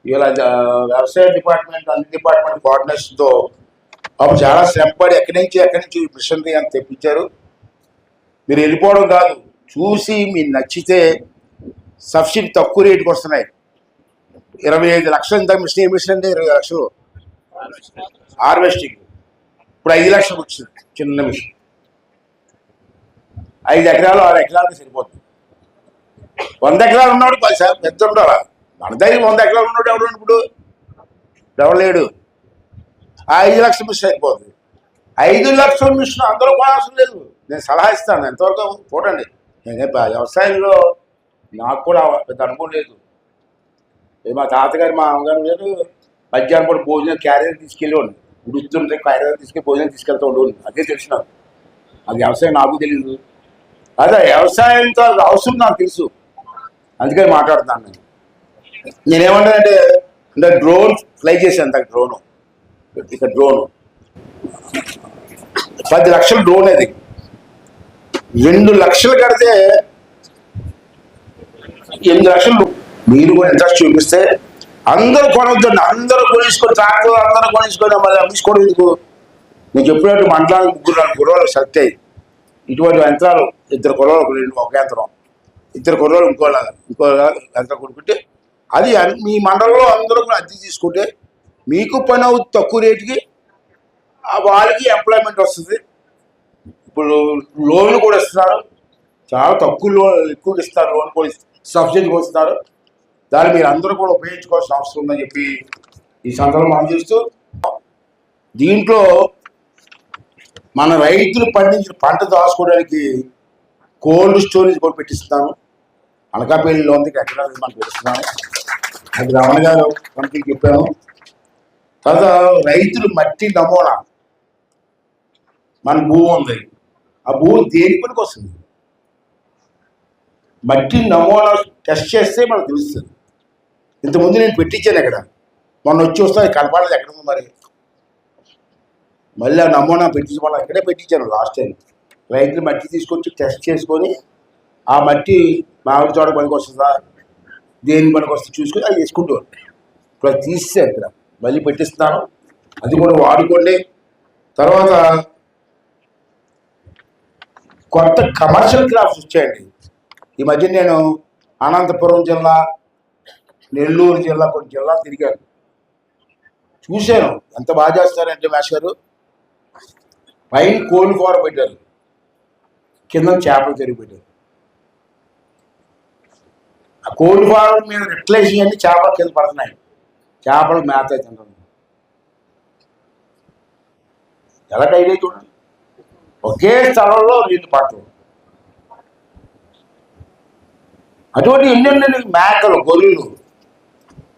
ఇలా వ్యవసాయ డిపార్ట్మెంట్ అన్ని డిపార్ట్మెంట్ కోఆర్డినేషన్తో అప్పుడు చాలా శ్రమపడి ఎక్కడి నుంచి మిషనరీ అని తెప్పించారు. మీరు వెళ్ళిపోవడం కాదు, చూసి మీరు నచ్చితే సబ్సిడీ తక్కువ రేటుకి వస్తున్నాయి. 25 లక్షలు ఇంత మిషన్ అంటే 20 లక్షలు హార్వెస్టింగ్. ఇప్పుడు 5 లక్షలకు వచ్చింది చిన్న మిషన్. 5 ఎకరాలు 6 ఎకరాలకి సరిపోతుంది. 100 ఎకరాలు ఉన్నాడు పెద్ద ఉండాలా. మన దగ్గర 100 ఎకరాలు ఉన్నాడు ఎవడు ఇప్పుడు ఎవడు లేడు. 5 లక్షల మిషన్ సరిపోతుంది. 5 లక్షల మిషన్ అందరూ కొనాల్సిన లేదు. నేను సలహా ఇస్తాను, ఎంతవరకు చూడండి. నేనే వ్యవసాయంలో నాకు కూడా పెద్ద అనుభవం లేదు. మా తాతగారు మా అమ్మగారు గారు మధ్యాహ్నం కూడా భోజనం క్యారియర్ తీసుకెళ్ళేవాడు. గుర్తుంటే క్యారియర్ తీసుకెళ్ళి భోజనం తీసుకెళ్తూ ఉండేవాడు. అదే తెలిసిన అది వ్యవసాయం నాకు తెలియదు. అదే వ్యవసాయంతో అవసరం నాకు తెలుసు, అందుకని మాట్లాడుతున్నాను. నేనేమంటానంటే డ్రోన్ ఫ్లై చేశాను. డ్రోను ఇక డ్రోను 10 లక్షల డ్రోన్. అది 2 లక్షలు కడితే 8 లక్షలు. మీరు కూడా ఇంట్రెస్ట్ చూపిస్తే అందరూ కొనొద్దండి. అందరూ కొనేసుకొని ట్రాక్టర్ అందరూ కొనేసుకొని మళ్ళీ అమ్మించుకోవడం ఎందుకు? నేను చెప్పినట్టు మండలానికి 3-4 కుర్రోళ్ళు సెలెక్ట్ అయ్యి ఇటువంటి యంత్రాలు 2 కుర్రోళ్ళు ఒక యంత్రం, 2 కుర్రోళ్ళు ఇంకో యంత్రం కొనుక్కుంటే అది మీ మండలంలో అందరూ కూడా అద్దె తీసుకుంటే మీకు పని అవుతుంది తక్కువ రేటుకి. వాళ్ళకి ఎంప్లాయ్మెంట్ వస్తుంది. ఇప్పుడు లోన్లు కూడా ఇస్తున్నారు, చాలా తక్కువ లోన్ ఎక్కువగా ఇస్తారు. లోన్ కూడా సబ్సిడీ కూడా ఇస్తున్నారు. దాన్ని మీరు అందరూ కూడా ఉపయోగించుకోవాల్సిన అవసరం ఉందని చెప్పి ఈ సందర్భంలో మనం చూస్తూ, దీంట్లో మన రైతులు పండించిన పంట దాచుకోవడానికి కోల్డ్ స్టోరేజ్ కూడా పెట్టిస్తున్నాను. అనకాపల్లిలో ఉంది, ఎక్కడ మనకు తెలుస్తున్నాను. అది రమణ గారు మనకి చెప్పాను. తర్వాత రైతులు మట్టి నమూనా, మన భూమి ఉంది, ఆ భూమి దేని పనికి వస్తుంది? మట్టి నమూనా టెస్ట్ చేస్తే మనకు తెలుస్తుంది. ఇంతకుముందు నేను పెట్టించాను ఎక్కడ, మొన్న వచ్చి వస్తే కనపడలేదు ఎక్కడ ఉంది. మరి మళ్ళీ ఆ నమూనా పెట్టించమని ఇక్కడే పెట్టించాను లాస్ట్ టైం. రైతులు మట్టి తీసుకొచ్చి టెస్ట్ చేసుకొని ఆ మట్టి మామిడి తోట పనికి వస్తుందా, దేని పనికి వస్తుంది చూసుకొని అది వేసుకుంటూ ఇప్పుడు అది తీసేసారు. ఇక్కడ మళ్ళీ పెట్టిస్తున్నాను, అది కూడా వాడుకోండి. తర్వాత కొత్త కమర్షియల్ క్రాప్స్ వచ్చాయండి ఈ మధ్య. నేను అనంతపురం జిల్లా, నెల్లూరు జిల్లా, కొన్ని జిల్లాలు తిరిగాను, చూశాను. ఎంత బాగా చేస్తారంటే మేష్ గారు, పైన కోల్డ్ ఫారం పెట్టారు, కింద చేపలు చెరువు పెట్టారు. ఆ కోల్డ్ ఫారం మీద రెట్లేసి అన్ని చేపలు కింద పడుతున్నాయి. చేపలు మేత తింటారు. ఎలా ఐడియా చూడండి, ఒకే స్థలంలో 2 పట్టలు. అటువంటి ఎన్నెన్ని మేకలు, గొర్రెలు.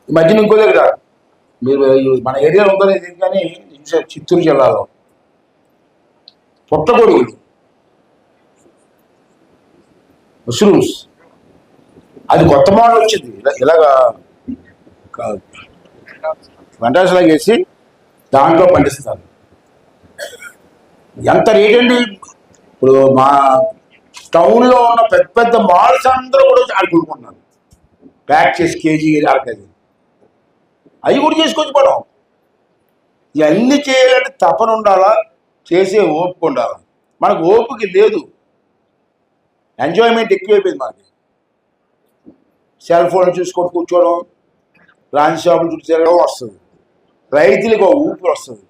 ఈ మధ్యన ఇంకో దగ్గర మీరు మన ఏరియాలో ఉందో లేదు కానీ చిత్తూరు జిల్లాలో పుట్టగొడుగులు, మష్రూమ్స్, అది కొత్త మోడల్ వచ్చింది. ఇలాగా వంటలాగా వేసి దాంట్లో పండిస్తారు. ఎంత రేట్ అండి! ఇప్పుడు మా టౌన్లో ఉన్న పెద్ద పెద్ద మాల్స్ అందరూ కూడా ఆడుకుంటున్నారు. ప్యాక్ చేసి కేజీ 1/2 కేజీ అవి కూడా చేసుకొచ్చి పడం. ఇవన్నీ చేయాలంటే తపన ఉండాలా, చేసే ఓపిక ఉండాలా. మనకు ఓపిక లేదు, ఎంజాయ్మెంట్ ఎక్కువైపోయింది మనకి. సెల్ ఫోన్ చూసుకొని కూర్చోవడం, రాని షాపులు చుట్టూ తిరగడం వస్తుంది. రైతులకు ఊపిరి వస్తుంది.